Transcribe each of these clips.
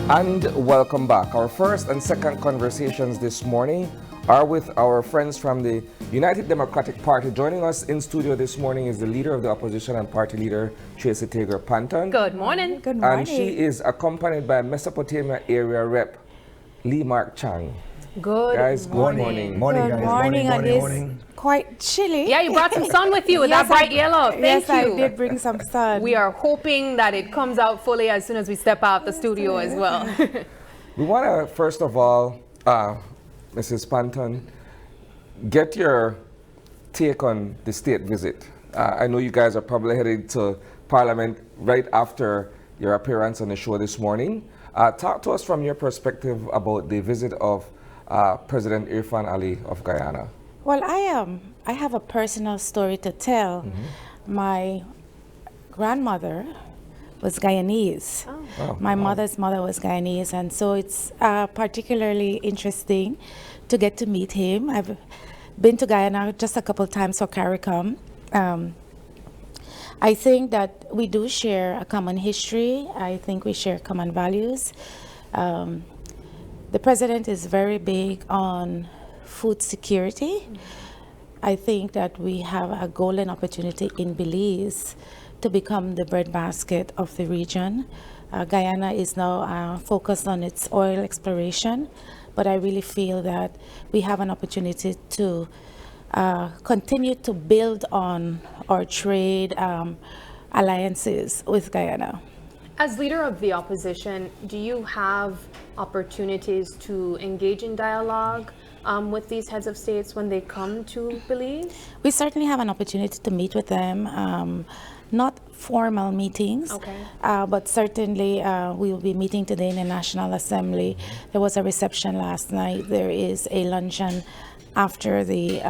And welcome back. Our first and second conversations this morning are with our friends from the United Democratic Party. Joining us in studio this morning is the leader of the opposition and party leader, Tracy Panton. Good morning. Good morning. And she is accompanied by Mesopotamia area rep, Lee Mark Chang. Good Guys, morning. good morning. Good morning, and it's quite chilly. Yeah, you brought some sun with you with that bright yellow. Thank yes, you. I did bring some sun. We are hoping that it comes out fully as soon as we step out the studio as well. We want to, first of all, Mrs. Panton, get your take on the state visit. I know you guys are probably headed to Parliament right after your appearance on the show this morning. Talk to us from your perspective about the visit of President Irfan Ali of Guyana. Well, I have a personal story to tell. My grandmother was Guyanese. My mother's mother was Guyanese, and so it's particularly interesting to get to meet him. I've been to Guyana just a couple times for CARICOM. I think that we do share a common history. I think we share common values. The president is very big on food security. I think that we have a golden opportunity in Belize to become the breadbasket of the region. Guyana is now focused on its oil exploration, but I really feel that we have an opportunity to continue to build on our trade alliances with Guyana. As leader of the opposition, do you have opportunities to engage in dialogue with these heads of states when they come to Belize? We certainly have an opportunity to meet with them. Not formal meetings, but certainly we will be meeting today in the National Assembly. There was a reception last night. There is a luncheon after the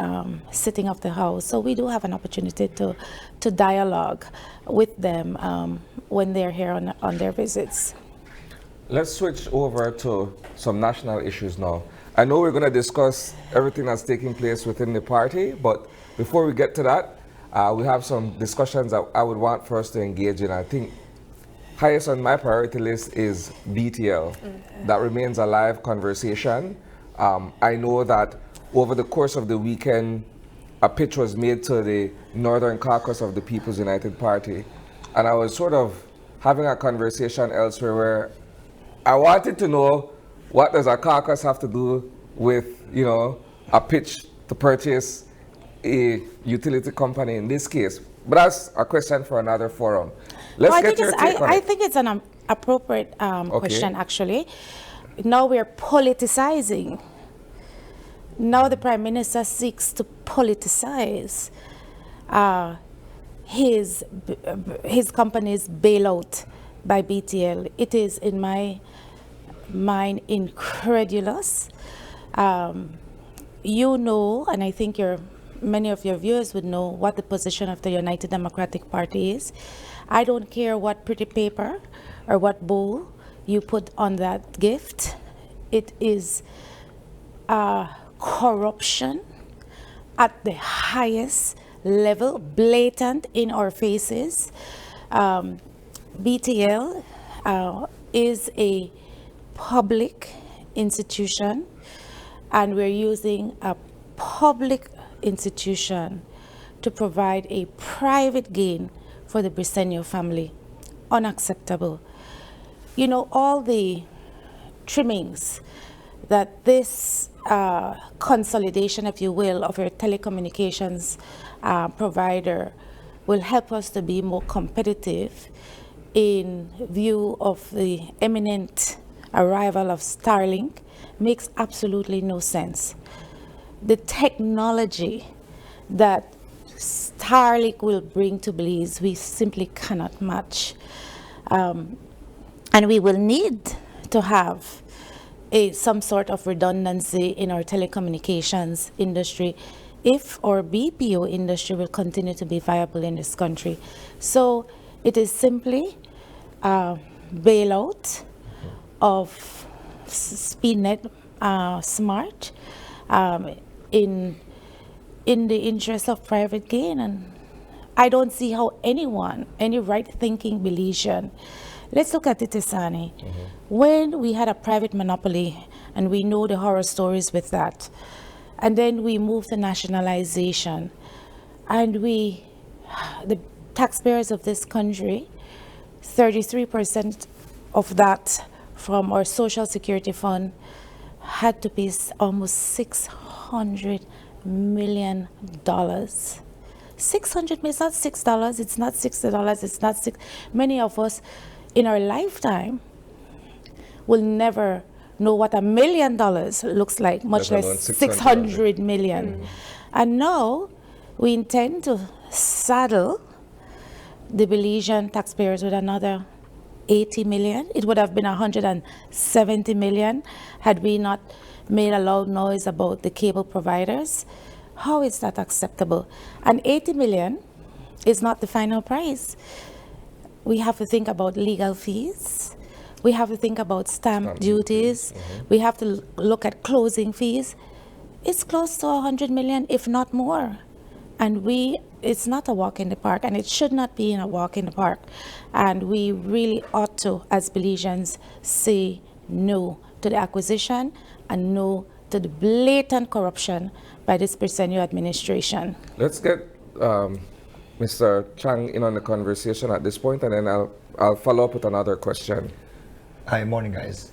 sitting of the House. So we do have an opportunity to dialogue with them when they're here on their visits. Let's switch over to some national issues now. I know we're going to discuss everything that's taking place within the party, but before we get to that, we have some discussions that I would want for us to engage in. I think highest on my priority list is BTL. That remains a live conversation. I know that over the course of the weekend, a pitch was made to the Northern Caucus of the People's United Party. And I was sort of having a conversation elsewhere where I wanted to know, what does a caucus have to do with, a pitch to purchase a utility company in this case? But that's a question for another forum. I think it's an appropriate question, actually. Now we're politicizing. Now the Prime Minister seeks to politicize his company's bailout by BTL. It is, in my mind, incredulous. You know, and I think many of your viewers would know what the position of the United Democratic Party is. I don't care what pretty paper or what bow you put on that gift. It is corruption at the highest level, blatant in our faces. BTL is a public institution, and we're using a public institution to provide a private gain for the Briceño family. Unacceptable. You know, all the trimmings that this consolidation, if you will, of your telecommunications provider will help us to be more competitive in view of the imminent arrival of Starlink makes absolutely no sense. The technology that Starlink will bring to Belize, we simply cannot match. And we will need to have some sort of redundancy in our telecommunications industry if our BPO industry will continue to be viable in this country. So it is simply a bailout of SpeedNet Smart in the interest of private gain. And I don't see how anyone, any right-thinking Belizean, Let's look at Itisani. When we had a private monopoly, and we know the horror stories with that, and then we moved to nationalization, and the taxpayers of this country, 33% of that from our Social Security Fund had to pay almost $600 million. 600 million, it's not $6, it's not $60, it's not six. Many of us in our lifetime will never know what $1 million looks like, much Let alone less 600 million. And now we intend to saddle the Belizean taxpayers with another 80 million. It would have been 170 million had we not made a loud noise about the cable providers. How is that acceptable? And 80 million is not the final price. We have to think about legal fees. We have to think about stamp duties. We have to look at closing fees. It's close to 100 million, if not more. And it's not a walk in the park, and it should not be in a walk in the park. And we really ought to, as Belizeans, say no to the acquisition and no to the blatant corruption by this Briceño administration. Let's get Mr. Chang in on the conversation at this point, and then I'll follow up with another question. Hi, morning, guys.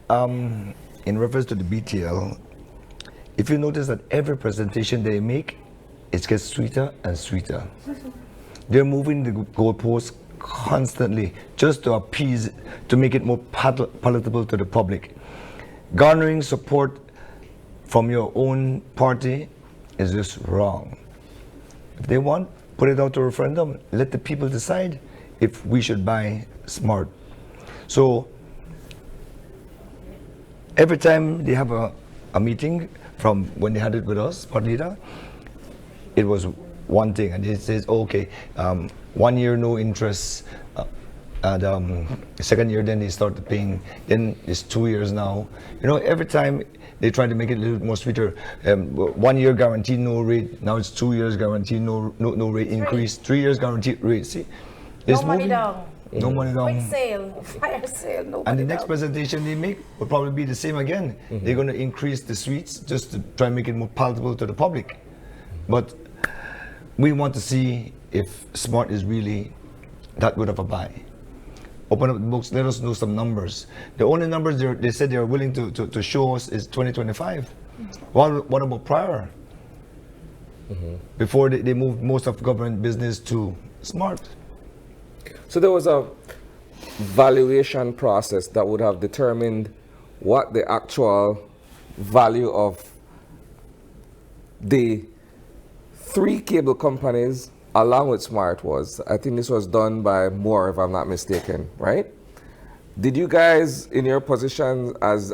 In reference to the BTL, if you notice that every presentation they make, it gets sweeter and sweeter. They're moving the goalposts constantly just to appease, to make it more palatable to the public. Garnering support from your own party is just wrong. If they want, put it out to a referendum. Let the people decide if we should buy smart. So every time they have a meeting, from when they had it with us, Partida, it was one thing, and it says, okay, 1 year no interest, and second year then they started paying, then it's 2 years now. You know, every time they try to make it a little bit more sweeter. 1 year guaranteed no rate, now it's 2 years guaranteed no rate increase, 3 years guaranteed rate. See, it's No money moving. down. No money down. Quick sale, fire sale, no And money the next down. presentation they make will probably be the same again. They're going to increase the suites just to try and make it more palatable to the public. But we want to see if smart is really that good of a buy. Open up the books, let us know some numbers. The only numbers they said they are willing to show us is 2025. What about prior? Before they moved most of government business to smart. So there was a valuation process that would have determined what the actual value of the 3 cable companies along with Smart was. I think this was done by Moore, if I'm not mistaken, right? Did you guys, in your position as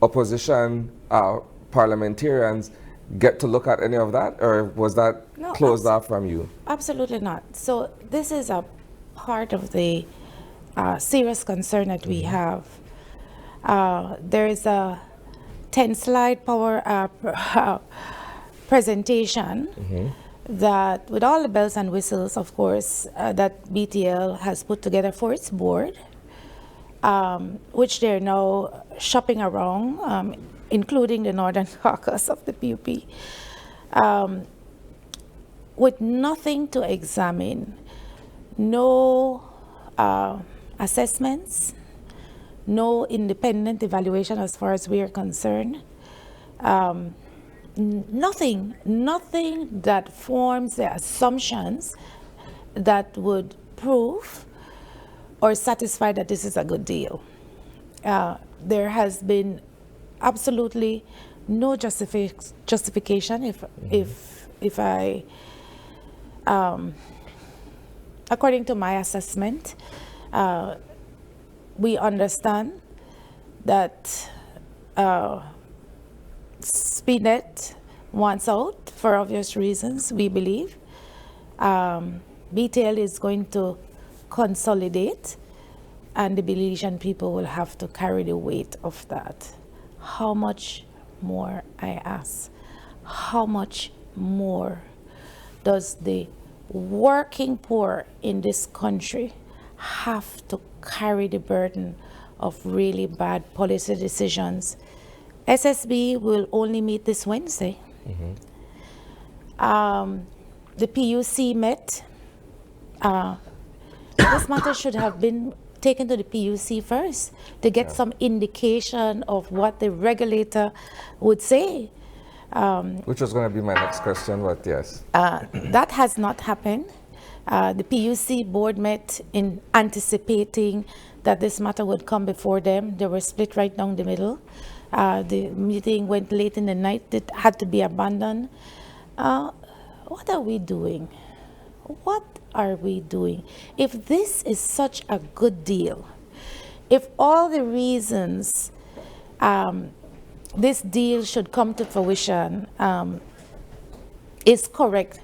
opposition parliamentarians, get to look at any of that, or was that No, closed off from you? Absolutely not. So this is a part of the serious concern that we have. There is a 10-slide power presentation that, with all the bells and whistles, of course, that BTL has put together for its board, which they're now shopping around, including the Northern Caucus of the PUP, with nothing to examine, no assessments, no independent evaluation as far as we are concerned. Nothing that forms the assumptions that would prove or satisfy that this is a good deal. There has been absolutely no justification if I, according to my assessment, we understand that SpeedNet wants out for obvious reasons, we believe. BTL is going to consolidate, and the Belizean people will have to carry the weight of that. How much more, I ask? How much more does the working poor in this country have to carry the burden of really bad policy decisions. SSB will only meet this Wednesday. The PUC met. This matter should have been taken to the PUC first to get some indication of what the regulator would say. Which was going to be my next question, but yes. That has not happened. The PUC board met in anticipating that this matter would come before them. They were split right down the middle. The meeting went late in the night. It had to be abandoned. What are we doing? What are we doing? If this is such a good deal, if all the reasons this deal should come to fruition is correct,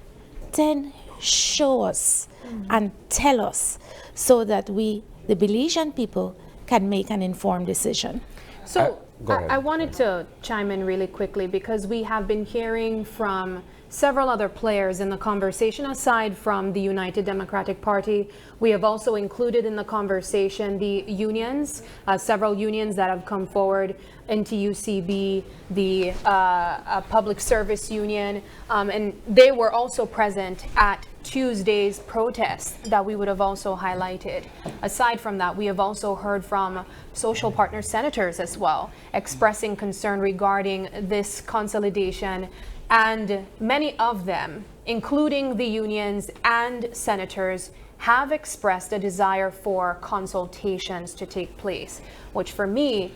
then show us and tell us so that we, the Belizean people, can make an informed decision. So Go ahead. I wanted to chime in really quickly because we have been hearing from several other players in the conversation aside from the United Democratic Party. We have also included in the conversation the unions, several unions that have come forward, NTUCB, the Public Service Union, and they were also present at Tuesday's protest that we would have also highlighted. Aside from that, we have also heard from social partner senators as well, expressing concern regarding this consolidation. And many of them, including the unions and senators, have expressed a desire for consultations to take place, which for me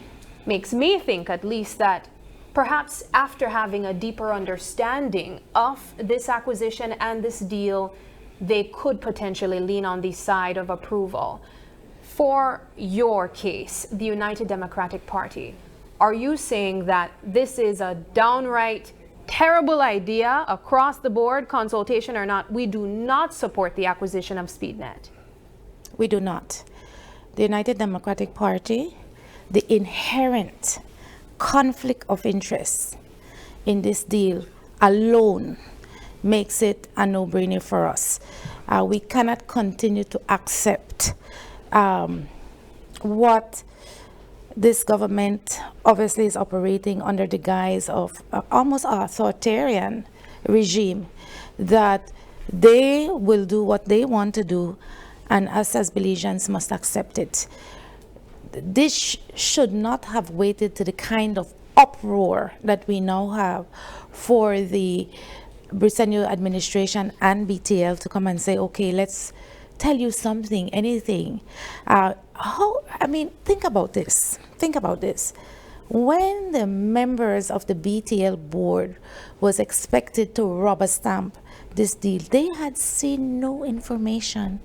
makes me think at least that perhaps after having a deeper understanding of this acquisition and this deal, they could potentially lean on the side of approval. For your case, the United Democratic Party, are you saying that this is a downright terrible idea across the board, consultation or not? We do not support the acquisition of SpeedNet. We do not. The United Democratic Party, the inherent conflict of interest in this deal alone makes it a no-brainer for us. We cannot continue to accept what this government obviously is operating under the guise of almost authoritarian regime, that they will do what they want to do, and us as Belizeans must accept it. This should not have waited to the kind of uproar that we now have for the Briceño administration and BTL to come and say, okay, let's tell you something, anything. Think about this. Think about this. When the members of the BTL board was expected to rubber stamp this deal, they had seen no information.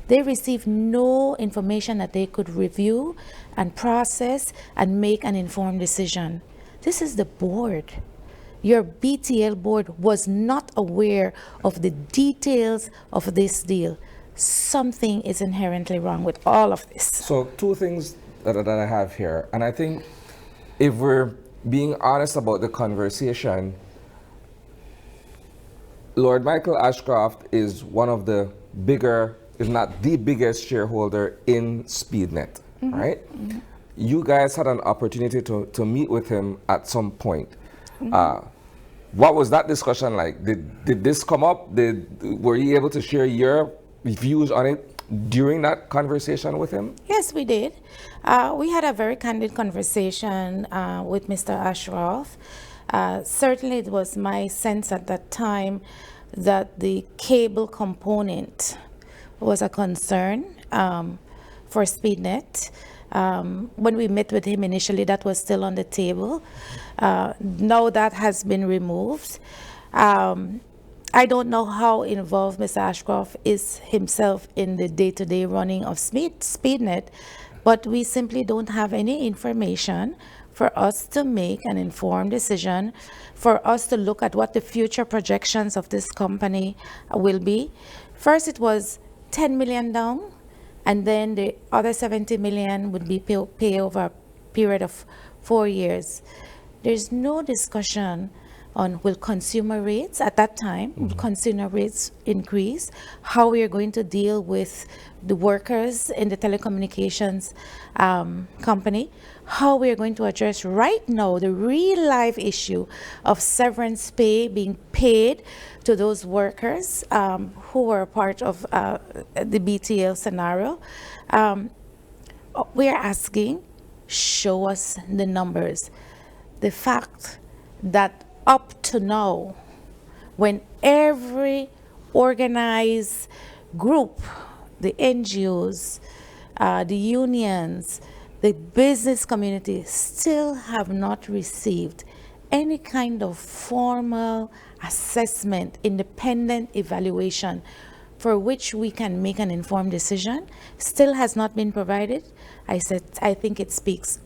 They received no information that they could review and process and make an informed decision. This is the board. Your BTL board was not aware of the details of this deal. Something is inherently wrong with all of this. So two things that I have here, and I think if we're being honest about the conversation, Lord Michael Ashcroft is one of the bigger, if not the biggest shareholder in SpeedNet, right? You guys had an opportunity to meet with him at some point. What was that discussion like? Did this come up? Were you able to share your views on it during that conversation with him? Yes, we did. We had a very candid conversation with Mr. Ashcroft. Certainly it was my sense at that time that the cable component was a concern for SpeedNet. When we met with him initially, that was still on the table. Now that has been removed. I don't know how involved Mr. Ashcroft is himself in the day-to-day running of SpeedNet, but we simply don't have any information for us to make an informed decision, for us to look at what the future projections of this company will be. First, it was 10 million down, and then the other 70 million would be pay over a period of 4 years. There's no discussion on will consumer rates at that time, will consumer rates increase, how we are going to deal with the workers in the telecommunications company, how we are going to address right now the real life issue of severance pay being paid to those workers who were part of the BTL scenario. We are asking, show us the numbers. The fact that up to now, when every organized group, the NGOs, the unions, the business community still have not received any kind of formal assessment, independent evaluation for which we can make an informed decision, still has not been provided. I think it speaks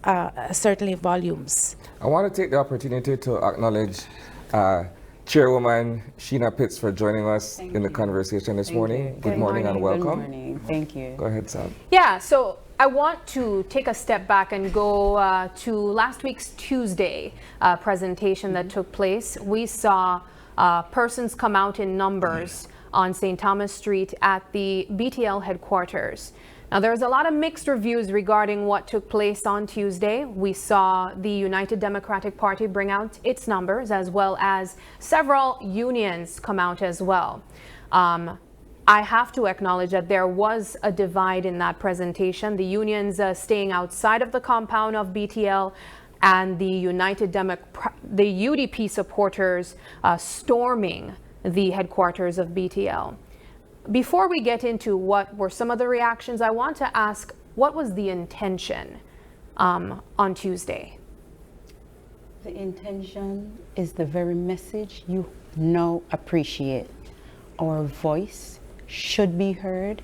certainly volumes. I want to take the opportunity to acknowledge Chairwoman Sheena Pitts for joining us in the conversation this morning. Good morning and welcome. Good morning. Thank you. Go ahead, Sam. Yeah, so I want to take a step back and go to last week's Tuesday presentation that took place. We saw persons come out in numbers on St. Thomas Street at the BTL headquarters. Now, there's a lot of mixed reviews regarding what took place on Tuesday. We saw the United Democratic Party bring out its numbers, as well as several unions come out as well. I have to acknowledge that there was a divide in that presentation. The unions staying outside of the compound of BTL, and the the UDP supporters storming the headquarters of BTL. Before we get into what were some of the reactions, I want to ask, what was the intention on Tuesday? The intention is the very message you now appreciate. Our voice should be heard.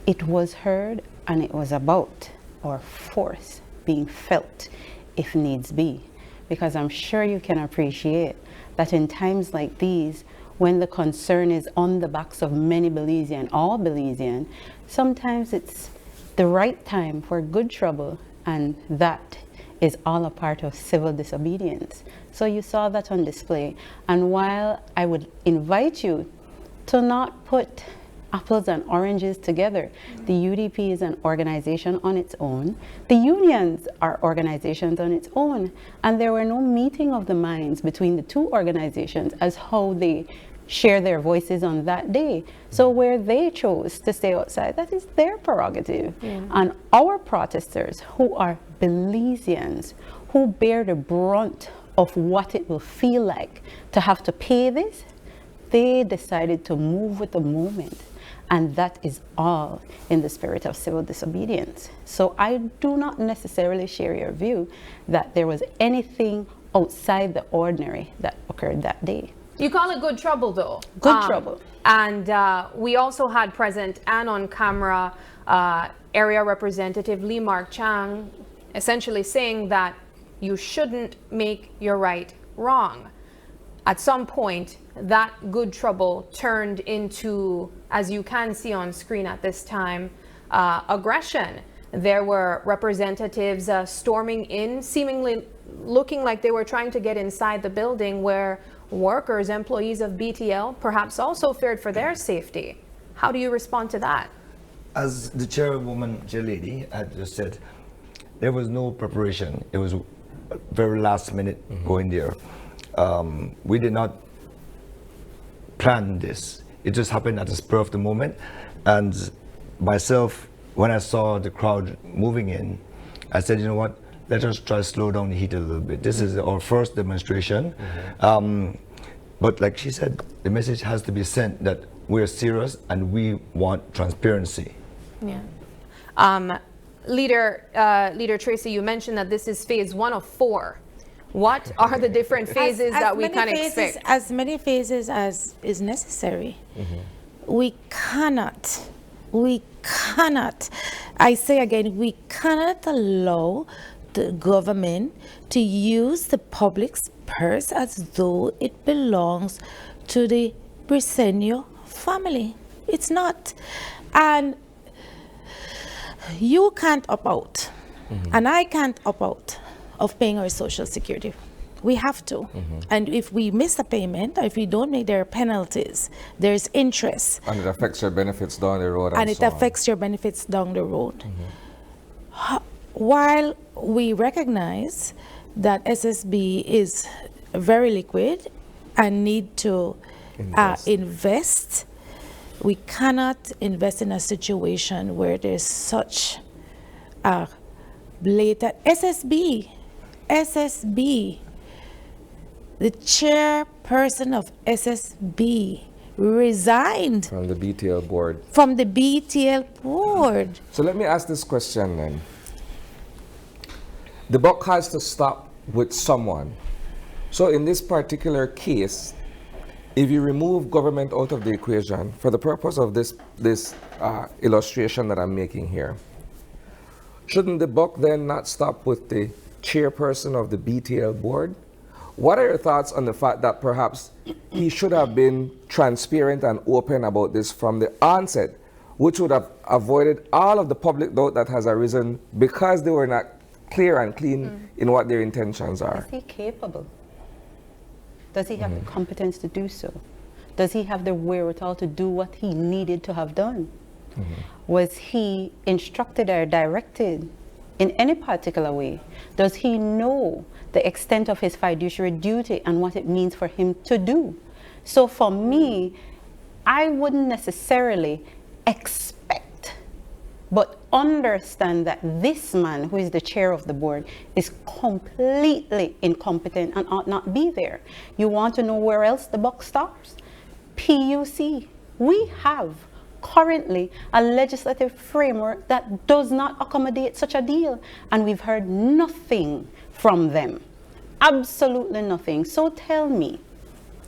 It was heard, and it was about our force being felt if needs be. Because I'm sure you can appreciate that in times like these, when the concern is on the backs of many Belizean, all Belizean, sometimes it's the right time for good trouble, and that is all a part of civil disobedience. So you saw that on display. And while I would invite you to not put apples and oranges together, the UDP is an organization on its own. The unions are organizations on its own. And there were no meeting of the minds between the two organizations as how they share their voices on that day. So where they chose to stay outside, that is their prerogative. And our protesters, who are Belizeans, who bear the brunt of what it will feel like to have to pay this, they decided to move with the moment. And that is all in the spirit of civil disobedience. So I do not necessarily share your view that there was anything outside the ordinary that occurred that day. You call it good trouble, though. Good trouble. And we also had present and on camera Area Representative Lee Mark Chang essentially saying that you shouldn't make your right wrong. At some point, that good trouble turned into, as you can see on screen at this time, aggression. There were representatives storming in, seemingly looking like they were trying to get inside the building, where workers, employees of BTL, perhaps also feared for their safety. How do you respond to that? As the chairlady had just said, there was no preparation. It was very last minute going there. We did not plan this. It just happened at the spur of the moment. And myself, when I saw the crowd moving in, I said, you know what? Let us try to slow down the heat a little bit. This is our first demonstration. But like she said, the message has to be sent that we're serious and we want transparency. Yeah. Leader Tracy, you mentioned that this is phase 1 of 4. What are the different phases that we can expect? As many phases as is necessary. We cannot, I say again, we cannot allow the government to use the public's purse as though it belongs to the Briceño family. It's not. And you can't opt out, and I can't opt out of paying our Social Security. We have to. And if we miss a payment, or if we don't make, there are penalties. There's interest. And it affects your benefits down the road. And it so on. affects your benefits down the road. While we recognize that SSB is very liquid and need to invest, we cannot invest in a situation where there's such a blatant SSB, the chairperson of SSB resigned From the BTL board. from the BTL board. So let me ask this question then. The buck has to stop with someone. So in this particular case, if you remove government out of the equation, for the purpose of this illustration that I'm making here, shouldn't the buck then not stop with the chairperson of the BTL board? What are your thoughts on the fact that perhaps he should have been transparent and open about this from the onset, which would have avoided all of the public doubt that has arisen because they were not clear and clean in what their intentions are? Is he capable? Does he have the competence to do so? Does he have the wherewithal to do what he needed to have done? Was he instructed or directed in any particular way? Does he know the extent of his fiduciary duty and what it means for him to do? So for me, I wouldn't necessarily expect, but understand that this man, who is the chair of the board, is completely incompetent and ought not be there. You want to know where else the buck stops? PUC. We have currently a legislative framework that does not accommodate such a deal, and we've heard nothing from them. Absolutely nothing. So tell me,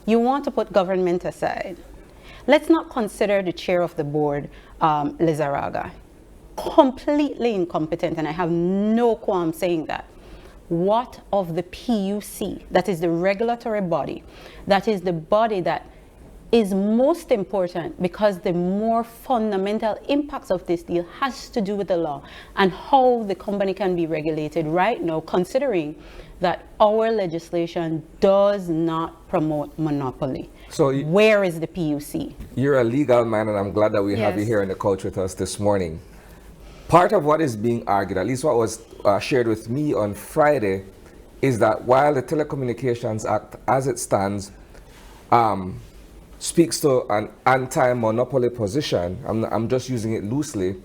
you want to put government aside. Let's not consider the chair of the board, Lizaraga, completely incompetent, and I have no qualm saying that. What of the PUC, that is the regulatory body, that is the body that is most important, because the more fundamental impacts of this deal has to do with the law and how the company can be regulated right now, considering that our legislation does not promote monopoly. So where is the PUC? You're a legal man, and I'm glad that we have you here on the couch with us this morning. Part of what is being argued, at least what was shared with me on Friday, is that while the Telecommunications Act as it stands speaks to an anti-monopoly position, I'm just using it loosely,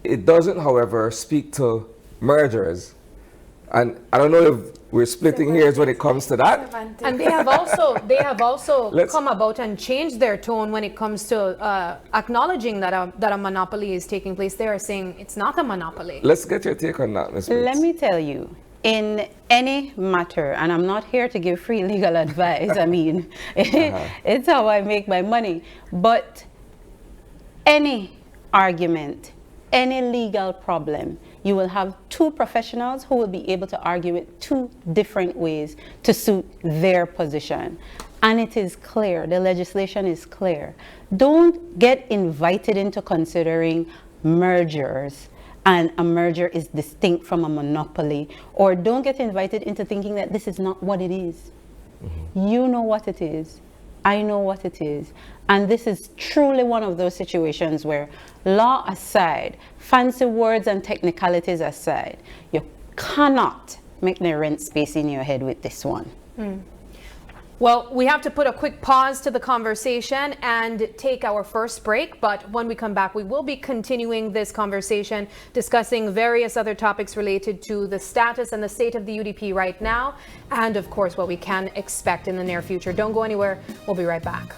it doesn't, however, speak to mergers. And I don't know if we're splitting hairs when it comes to that. And they have also come about and changed their tone when it comes to acknowledging that a monopoly is taking place. They are saying it's not a monopoly. Let's get your take on that, Ms. Briggs. Let me tell you, in any matter, and I'm not here to give free legal advice, I mean, it's how I make my money, but any argument, any legal problem, you will have two professionals who will be able to argue it two different ways to suit their position. And it is clear, the legislation is clear. Don't get invited into considering mergers, and a merger is distinct from a monopoly, or don't get invited into thinking that this is not what it is. You know what it is. I know what it is. And this is truly one of those situations where, law aside, fancy words and technicalities aside, you cannot make the rent space in your head with this one. Well, we have to put a quick pause to the conversation and take our first break. But when we come back, we will be continuing this conversation, discussing various other topics related to the status and the state of the UDP right now, and of course, what we can expect in the near future. Don't go anywhere. We'll be right back.